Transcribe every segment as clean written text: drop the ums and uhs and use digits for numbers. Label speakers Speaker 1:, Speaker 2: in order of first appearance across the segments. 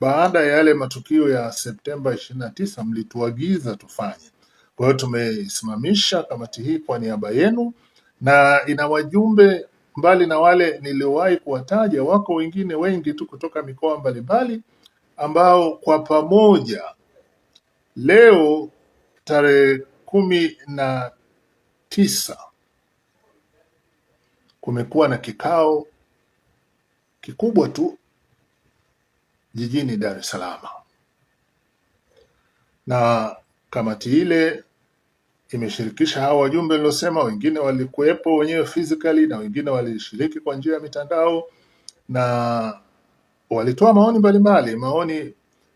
Speaker 1: baada ya yale matukio ya Septemba 29 mlituagiza tufanye. Kwa hiyo tumeisimamisha kamati hii kwa niaba yenu, na ina wajumbe mbali na wale niliowahi kuwataja, wako wengine wengi tu kutoka mikoa mbalimbali ambao kwa pamoja leo tarehe 19 kumekuwa na kikao kikubwa tu jijini Dar es Salaam, na kamati ile imeshirikisha hao wajumbe niliosema. Wengine walikuwepo wenyewe physically na wengine walishiriki kwa njia ya mitandao, na walitoa maoni mbalimbali, maoni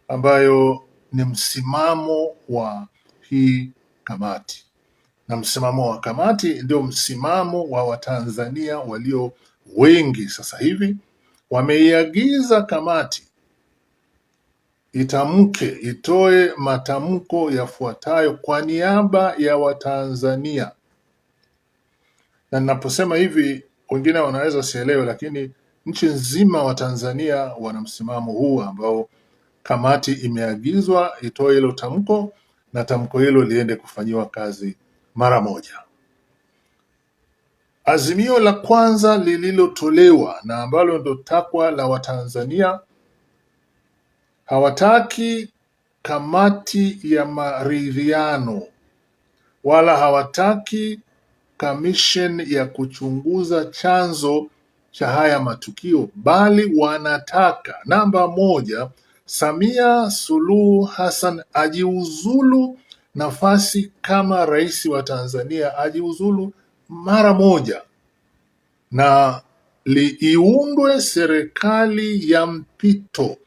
Speaker 1: ambayo ni msimamo wa hii kamati, na msimamo wa kamati ndio msimamo wa Watanzania walio wengi. Sasa hivi wameiagiza kamati itoe matamko yafuatayo kwa niaba ya Watanzania. Na ninaposema hivi wengine wanaweza sielewe, lakini nchi nzima Watanzania wana msimamo huu ambao kamati imeagizwa itoe hilo tamko, na tamko hilo liende kufanyiwa kazi mara moja. Azimio la kwanza lililotolewa na ambalo ndo takwa la Watanzania, hawataki kamati ya maridhiano wala hawataki commission ya kuchunguza chanzo cha haya matukio, bali wanataka namba moja, Samia Suluhu Hassan ajiuzulu nafasi kama rais wa Tanzania, ajiuzulu mara moja, na iundwe serikali ya mpito.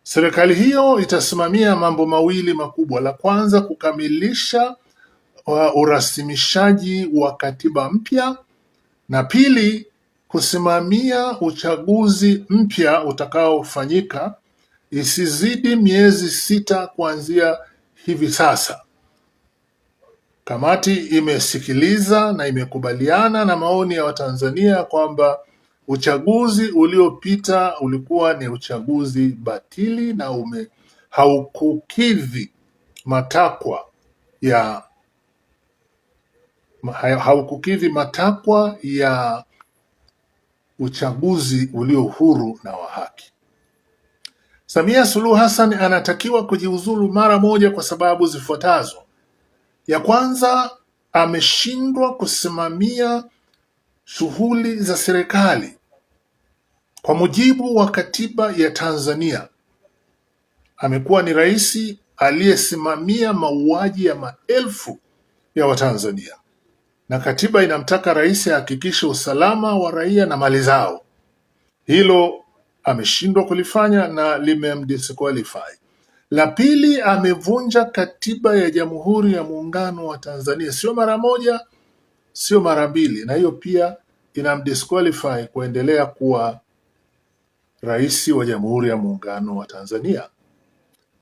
Speaker 1: Serikali hiyo itasimamia mambo mawili makubwa. La kwanza, kukamilisha urasimishaji wa katiba mpya, na pili, kusimamia uchaguzi mpya utakaofanyika isizidi miezi 6 kuanzia hivi sasa. Kamati imesikiliza na imekubaliana na maoni ya Watanzania kwamba uchaguzi uliopita ulikuwa ni uchaguzi batili na haukukidhi matakwa ya uchaguzi ulio huru na wa haki. Samia Suluhu Hassan anatakiwa kujiuzulu mara moja kwa sababu zifuatazo. Ya kwanza, ameshindwa kusimamia shughuli za serikali kwa mujibu wa katiba ya Tanzania. Amekuwa ni rais aliyesimamia mauaji ya maelfu ya Watanzania, na katiba inamtaka rais ahakikishe usalama wa raia na mali zao. Hilo ameshindwa kulifanya na limemdisqualify. La pili, amevunja katiba ya Jamhuri ya Muungano wa Tanzania, sio mara moja, sio mara mbili, na hiyo pia inamdisqualify kuendelea kuwa rais wa Jamhuri ya Muungano wa Tanzania,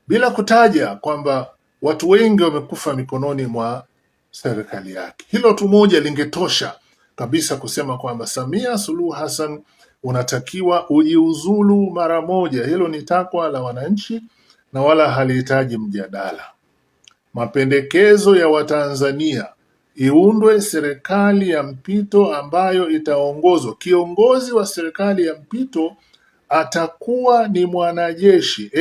Speaker 1: bila kutaja kwamba watu wengi wamekufa mikononi mwa serikali yake. Hilo tu moja lingetosha kabisa kusema kwamba Samia Suluhu Hassan unatakiwa ujiuzulu mara moja. Hilo ni takwa la wananchi na wala halihitaji mjadala. Mapendekezo ya Watanzania, iundwe serikali ya mpito ambayo itaongozwa. Kiongozi wa serikali ya mpito atakuwa ni mwanajeshi.